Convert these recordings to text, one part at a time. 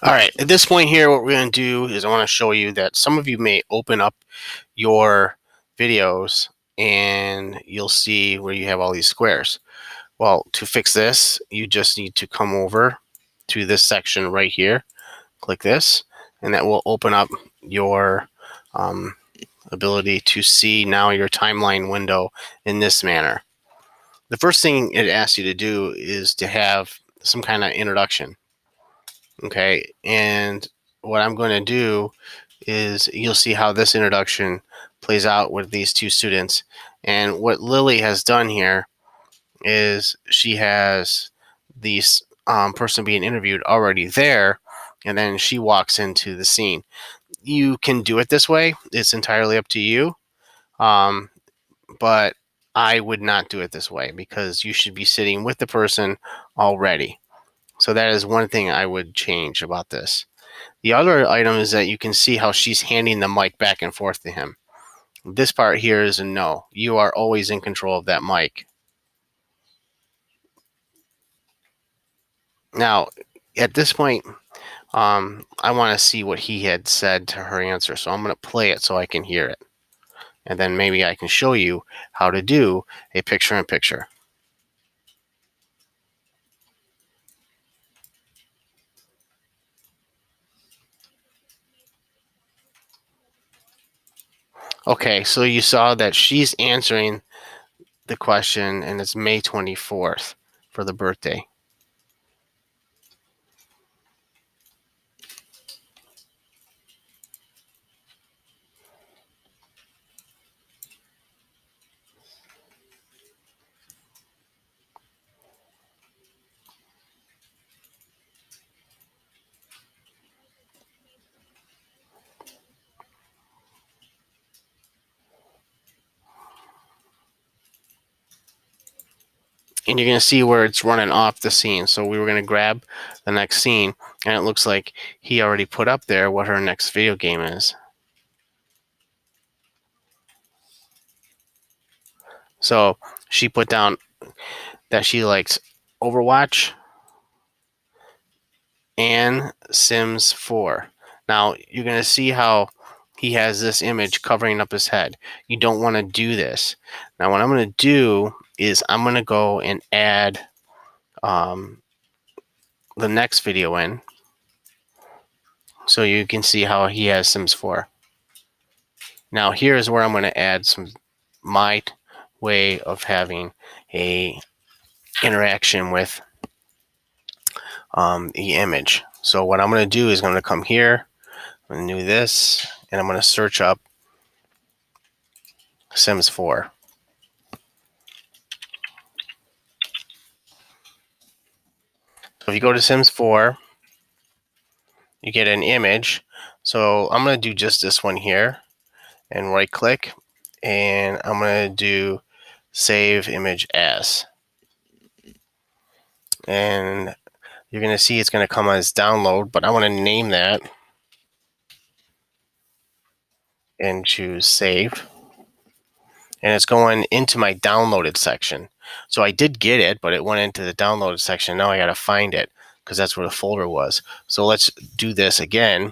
All right, at this point here, what we're going to do is I want to show you that some of you may open up your videos and you'll see where you have all these squares. Well, to fix this, you just need to come over to this section right here, click this, and that will open up your um, ability to see now your timeline window in this manner. The first thing it asks you to do is to have some kind of introduction. Okay, and what I'm going to do is you'll see how this introduction plays out with these two students. And what Lily has done here is she has the person being interviewed already there, and then she walks into the scene. You can do it this way, it's entirely up to you. Um, but I would not do it this way because you should be sitting with the person already. So that is one thing I would change about this. The other item is that you can see how she's handing the mic back and forth to him. This part here is a no. You are always in control of that mic. Now, at this point, I want to see what he had said to her answer. So I'm going to play it so I can hear it. And then maybe I can show you how to do a picture-in-picture. Okay, so you saw that she's answering the question, and it's May 24th for the birthday. And you're going to see where it's running off the scene. So we were going to grab the next scene, and it looks like he already put up there what her next video game is. So she put down that she likes Overwatch and Sims 4. Now you're going to see how he has this image covering up his head. You don't want to do this. Now what I'm going to do is I'm going to go and add the next video in so you can see how he has Sims 4. Now here's where I'm going to add my way of having a interaction with the image. So what I'm going to do is I'm going to come here, I'm going to do this, and I'm going to search up Sims 4. So if you go to Sims 4, you get an image. So I'm going to do just this one here and right click, and I'm going to do save image as. And you're going to see it's going to come as download, but I want to name that and choose save. And it's going into my downloaded section. So I did get it, but it went into the downloaded section. Now I got to find it because that's where the folder was. So let's do this again,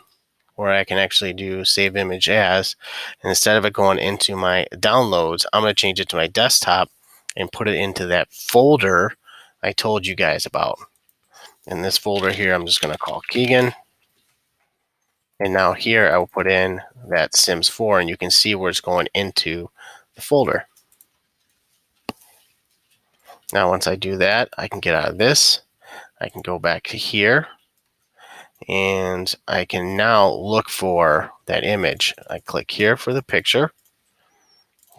where I can actually do save image as. And instead of it going into my downloads, I'm going to change it to my desktop and put it into that folder I told you guys about. In this folder here, I'm just going to call Keegan. And now here I will put in that Sims 4, and you can see where it's going into the folder. Now once I do that, I can get out of this. I can go back to here, and I can now look for that image. I click here for the picture,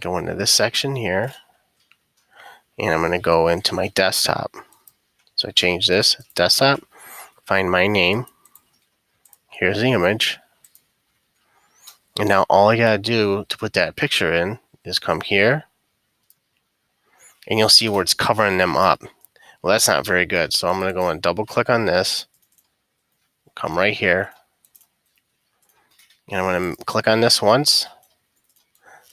go into this section here, and I'm going to go into my desktop. So I change this, desktop, find my name. Here's the image. And now all I got to do to put that picture in is come here, and you'll see where it's covering them up. Well, that's not very good. So I'm going to go and double click on this, come right here, and I'm going to click on this once,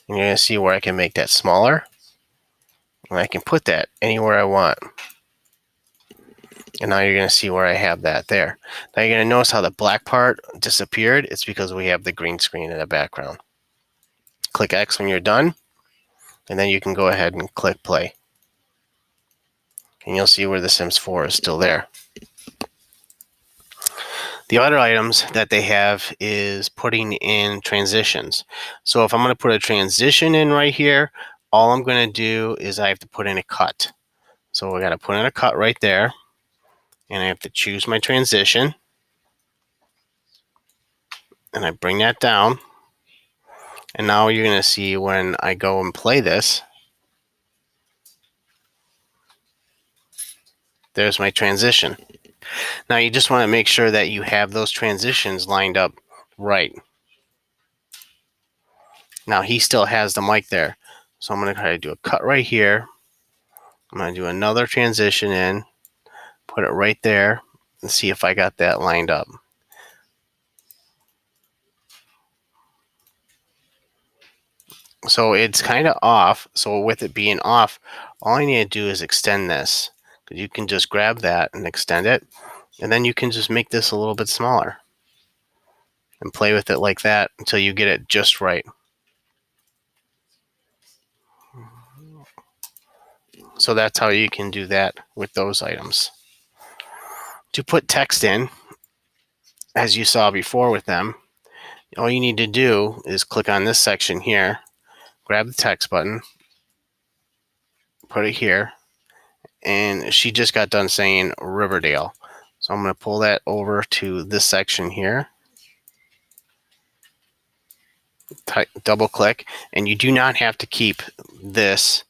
and you're going to see where I can make that smaller, and I can put that anywhere I want. And now you're going to see where I have that there. Now you're going to notice how the black part disappeared. It's because we have the green screen in the background. Click X when you're done, and then you can go ahead and click play. And you'll see where The Sims 4 is still there. The other items that they have is putting in transitions. So if I'm going to put a transition in right here, all I'm going to do is I have to put in a cut. So we got to put in a cut right there, and I have to choose my transition, and I bring that down. And now you're going to see when I go and play this, there's my transition. Now you just want to make sure that you have those transitions lined up right. Now he still has the mic there. So I'm going to try to do a cut right here. I'm going to do another transition in, put it right there, and see if I got that lined up. So it's kind of off. So with it being off, all I need to do is extend this. Because you can just grab that and extend it. And then you can just make this a little bit smaller. And play with it like that until you get it just right. So that's how you can do that with those items. To put text in, as you saw before with them, all you need to do is click on this section here, grab the text button, put it here, and she just got done saying Riverdale. So I'm going to pull that over to this section here, double click, and you do not have to keep this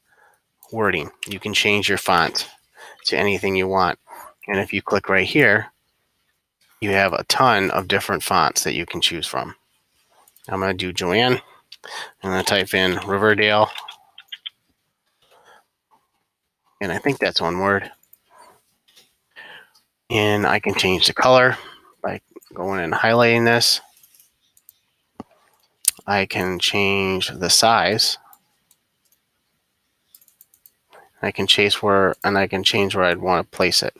wording. You can change your font to anything you want. And if you click right here, you have a ton of different fonts that you can choose from. I'm going to do Joanne. I'm going to type in Riverdale. And I think that's one word. And I can change the color by going and highlighting this. I can change the size. I can change where I'd want to place it.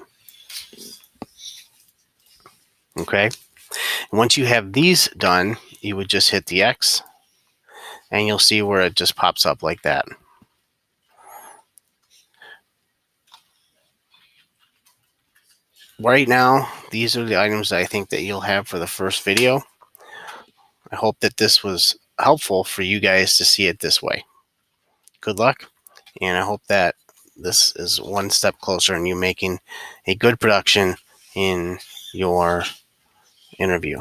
Okay. And once you have these done, you would just hit the X, and you'll see where it just pops up like that. Right now, these are the items that I think that you'll have for the first video. I hope that this was helpful for you guys to see it this way. Good luck, and I hope that this is one step closer in you making a good production in your interview.